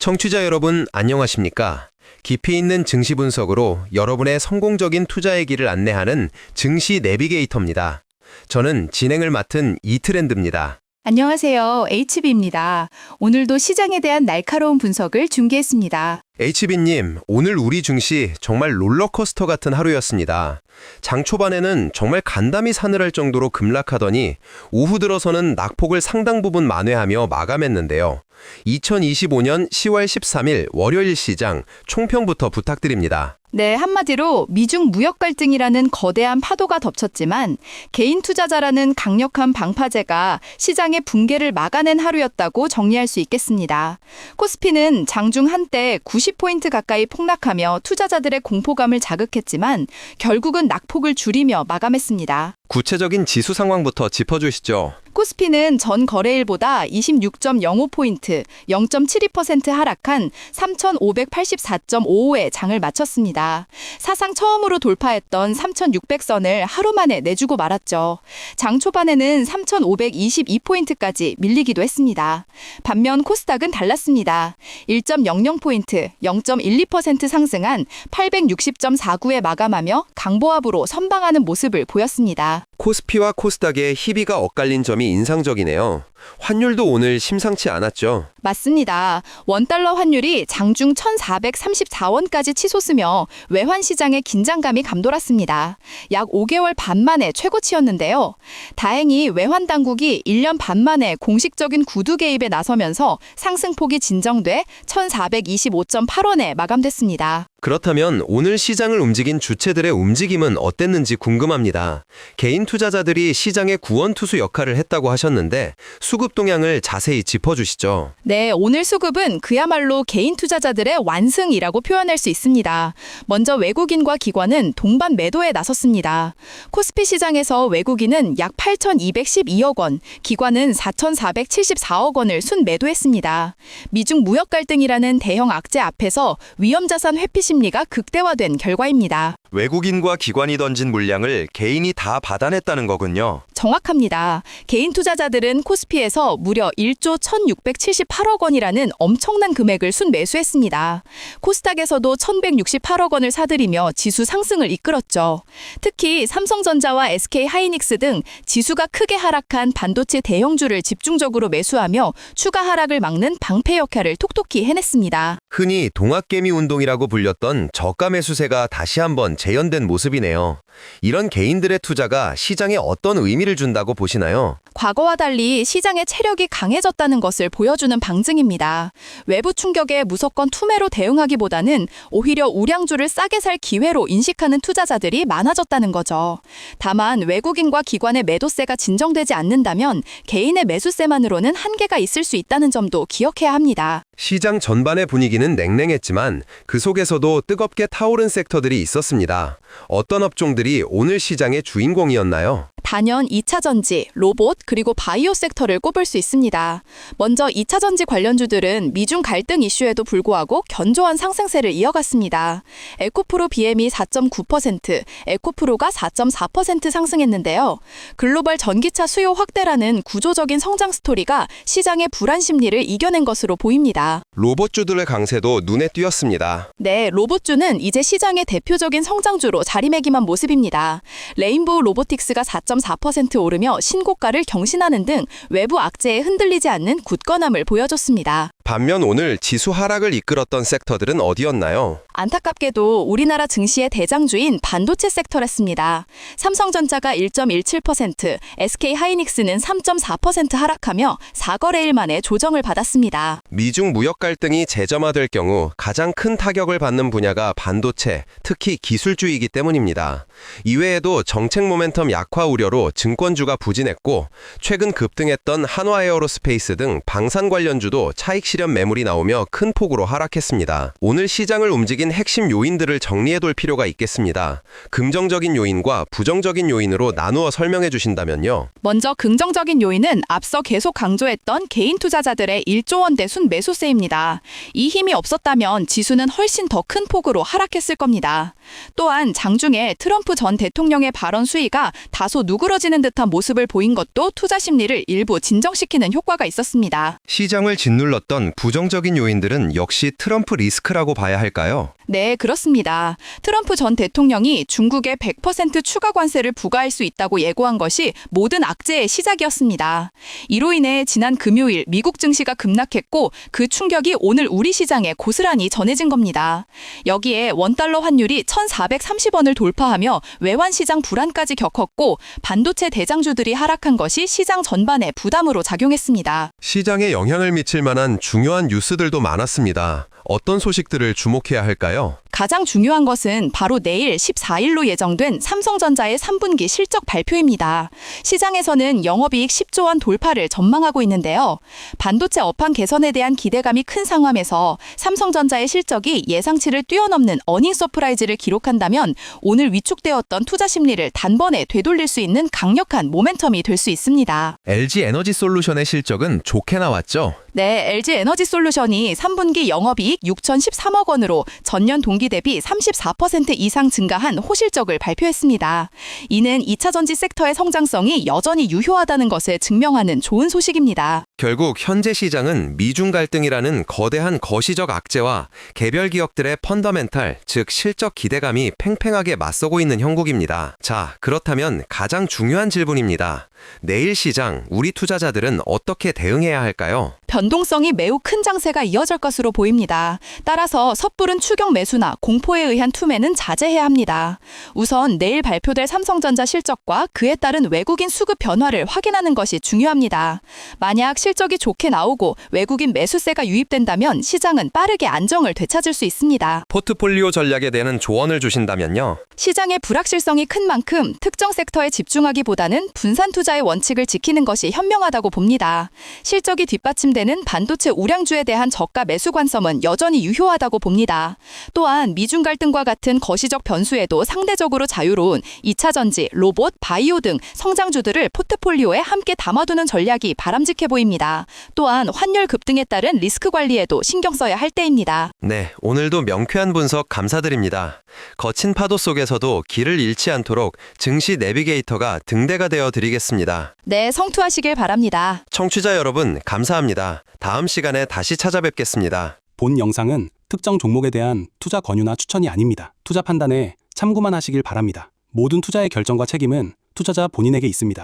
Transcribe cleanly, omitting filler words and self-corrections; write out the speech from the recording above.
청취자 여러분, 안녕하십니까? 깊이 있는 증시 분석으로 여러분의 성공적인 투자의 길을 안내하는 증시 내비게이터입니다. 저는 진행을 맡은 이트렌드입니다. 안녕하세요. HB입니다. 오늘도 시장에 대한 날카로운 분석을 준비했습니다. HB님, 오늘 우리 증시 정말 롤러코스터 같은 하루였습니다. 장 초반에는 정말 간담이 사늘할 정도로 급락하더니 오후 들어서는 낙폭을 상당 부분 만회하며 마감했는데요. 2025년 10월 13일 월요일 시장 총평부터 부탁드립니다. 네, 한마디로 미중 무역 갈등이라는 거대한 파도가 덮쳤지만 개인 투자자라는 강력한 방파제가 시장의 붕괴를 막아낸 하루였다고 정리할 수 있겠습니다. 코스피는 장중 한때 90포인트 가까이 폭락하며 투자자들의 공포감을 자극했지만 결국은 낙폭을 줄이며 마감했습니다. 구체적인 지수 상황부터 짚어주시죠. 코스피는 전 거래일보다 26.05포인트, 0.72% 하락한 3,584.55에 장을 마쳤습니다. 사상 처음으로 돌파했던 3,600선을 하루 만에 내주고 말았죠. 장 초반에는 3,522포인트까지 밀리기도 했습니다. 반면 코스닥은 달랐습니다. 1.00포인트, 0.12% 상승한 860.49에 마감하며 강보합으로 선방하는 모습을 보였습니다. 코스피와 코스닥의 희비가 엇갈린 점이 인상적이네요. 환율도 오늘 심상치 않았죠. 맞습니다. 원달러 환율이 장중 1,434원까지 치솟으며 외환 시장의 긴장감이 감돌았습니다. 약 5개월 반 만에 최고치였는데요. 다행히 외환 당국이 1년 반 만에 공식적인 구두 개입에 나서면서 상승폭이 진정돼 1,425.8원에 마감됐습니다. 그렇다면 오늘 시장을 움직인 주체들의 움직임은 어땠는지 궁금합니다. 개인 투자자들이 시장의 구원투수 역할을 했다고 하셨는데 수급 동향을 자세히 짚어주시죠. 네, 오늘 수급은 그야말로 개인 투자자들의 완승이라고 표현할 수 있습니다. 먼저 외국인과 기관은 동반 매도에 나섰습니다. 코스피 시장에서 외국인은 약 8,212억 원, 기관은 4,474억 원을 순매도했습니다. 미중 무역 갈등이라는 대형 악재 앞에서 위험자산 회피 심리가 극대화된 결과입니다. 외국인과 기관이 던진 물량을 개인이 다 받아냈다는 거군요. 정확합니다. 개인 투자자들은 코스피에서 무려 1조 1,678억 원이라는 엄청난 금액을 순매수했습니다. 코스닥에서도 1,168억 원을 사들이며 지수 상승을 이끌었죠. 특히 삼성전자와 SK하이닉스 등 지수가 크게 하락한 반도체 대형주를 집중적으로 매수하며 추가 하락을 막는 방패 역할을 톡톡히 해냈습니다. 흔히 동학개미 운동이라고 불렸던 저가 매수세가 다시 한번 재현된 모습이네요. 이런 개인들의 투자가 시장에 어떤 의미를 준다고 보시나요? 과거와 달리 시장의 체력이 강해졌다는 것을 보여주는 방증입니다. 외부 충격에 무조건 투매로 대응하기보다는 오히려 우량주를 싸게 살 기회로 인식하는 투자자들이 많아졌다는 거죠. 다만 외국인과 기관의 매도세가 진정되지 않는다면 개인의 매수세만으로는 한계가 있을 수 있다는 점도 기억해야 합니다. 시장 전반의 분위기는 냉랭했지만 그 속에서도 뜨겁게 타오른 섹터들이 있었습니다. 어떤 업종들이 오늘 시장의 주인공이었나요? 단연 2차전지, 로봇, 그리고 바이오 섹터를 꼽을 수 있습니다. 먼저 2차전지 관련주들은 미중 갈등 이슈에도 불구하고 견조한 상승세를 이어갔습니다. 에코프로 BM이 4.9%, 에코프로가 4.4% 상승했는데요. 글로벌 전기차 수요 확대라는 구조적인 성장 스토리가 시장의 불안 심리를 이겨낸 것으로 보입니다. 로봇주들의 강세도 눈에 띄었습니다. 네, 로봇주는 이제 시장의 대표적인 성장주로 자리매김한 모습입니다. 레인보우 로보틱스가 4.4% 오르며 신고가를 경신하는 등 외부 악재에 흔들리지 않는 굳건함을 보여줬습니다. 반면 오늘 지수 하락을 이끌었던 섹터들은 어디였나요? 안타깝게도 우리나라 증시의 대장주인 반도체 섹터였습니다. 삼성전자가 1.17%, SK하이닉스는 3.4% 하락하며 4거래일 만에 조정을 받았습니다. 미중 무역 갈등이 재점화될 경우 가장 큰 타격을 받는 분야가 반도체, 특히 기술주이기 때문입니다. 이외에도 정책 모멘텀 약화 우려로 증권주가 부진했고 최근 급등했던 한화에어로스페이스 등 방산 관련주도 차익 실현 매물이 나오며 큰 폭으로 하락했습니다. 오늘 시장을 움직인 핵심 요인들을 정리해둘 필요가 있겠습니다. 긍정적인 요인과 부정적인 요인으로 나누어 설명해 주신다면요. 먼저 긍정적인 요인은 앞서 계속 강조했던 개인 투자자들의 1조 원대 순 매수세입니다. 이 힘이 없었다면 지수는 훨씬 더 큰 폭으로 하락했을 겁니다. 또한 장중에 트럼프 전 대통령의 발언 수위가 다소 누그러지는 듯한 모습을 보인 것도 투자 심리를 일부 진정시키는 효과가 있었습니다. 시장을 짓눌렀던 부정적인 요인들은 역시 트럼프 리스크라고 봐야 할까요? 네, 그렇습니다. 트럼프 전 대통령이 중국에 100% 추가 관세를 부과할 수 있다고 예고한 것이 모든 악재의 시작이었습니다. 이로 인해 지난 금요일 미국 증시가 급락했고 그 충격이 오늘 우리 시장에 고스란히 전해진 겁니다. 여기에 원달러 환율이 1,430원을 돌파하며 외환 시장 불안까지 겪었고 반도체 대장주들이 하락한 것이 시장 전반에 부담으로 작용했습니다. 시장에 영향을 미칠 만한 중요한 뉴스들도 많았습니다. 어떤 소식들을 주목해야 할까요? 가장 중요한 것은 바로 내일 14일로 예정된 삼성전자의 3분기 실적 발표입니다. 시장에서는 영업이익 10조 원 돌파를 전망하고 있는데요. 반도체 업황 개선에 대한 기대감이 큰 상황에서 삼성전자의 실적이 예상치를 뛰어넘는 어닝 서프라이즈를 기록한다면 오늘 위축되었던 투자 심리를 단번에 되돌릴 수 있는 강력한 모멘텀이 될 수 있습니다. LG 에너지 솔루션의 실적은 좋게 나왔죠? 네, LG 에너지 솔루션이 3분기 영업이익 6,013억 원으로 전년 동기 대비 34% 이상 증가한 호실적을 발표했습니다. 이는 2차 전지 섹터의 성장성이 여전히 유효하다는 것을 증명하는 좋은 소식입니다. 결국 현재 시장은 미중 갈등이라는 거대한 거시적 악재와 개별 기업들의 펀더멘탈, 즉 실적 기대감이 팽팽하게 맞서고 있는 형국입니다. 자, 그렇다면 가장 중요한 질문입니다. 내일 시장, 우리 투자자들은 어떻게 대응해야 할까요? 변동성이 매우 큰 장세가 이어질 것으로 보입니다. 따라서 섣부른 추격 매수나 공포에 의한 투매는 자제해야 합니다. 우선 내일 발표될 삼성전자 실적과 그에 따른 외국인 수급 변화를 확인하는 것이 중요합니다. 만약 실적이 좋게 나오고 외국인 매수세가 유입된다면 시장은 빠르게 안정을 되찾을 수 있습니다. 포트폴리오 전략에 대한 조언을 주신다면요? 시장의 불확실성이 큰 만큼 특정 섹터에 집중하기보다는 분산 투자의 원칙을 지키는 것이 현명하다고 봅니다. 실적이 뒷받침되는 반도체 우량주에 대한 저가 매수 관점은 여전히 유효하다고 봅니다. 또한 미중 갈등과 같은 거시적 변수에도 상대적으로 자유로운 2차 전지, 로봇, 바이오 등 성장주들을 포트폴리오에 함께 담아두는 전략이 바람직해 보입니다. 또한 환율 급등에 따른 리스크 관리에도 신경 써야 할 때입니다. 네, 오늘도 명쾌한 분석 감사드립니다. 거친 파도 속에서도 길을 잃지 않도록 증시 내비게이터가 등대가 되어 드리겠습니다. 네, 성투하시길 바랍니다. 청취자 여러분, 감사합니다. 다음 시간에 다시 찾아뵙겠습니다. 본 영상은 특정 종목에 대한 투자 권유나 추천이 아닙니다. 투자 판단에 참고만 하시길 바랍니다. 모든 투자의 결정과 책임은 투자자 본인에게 있습니다.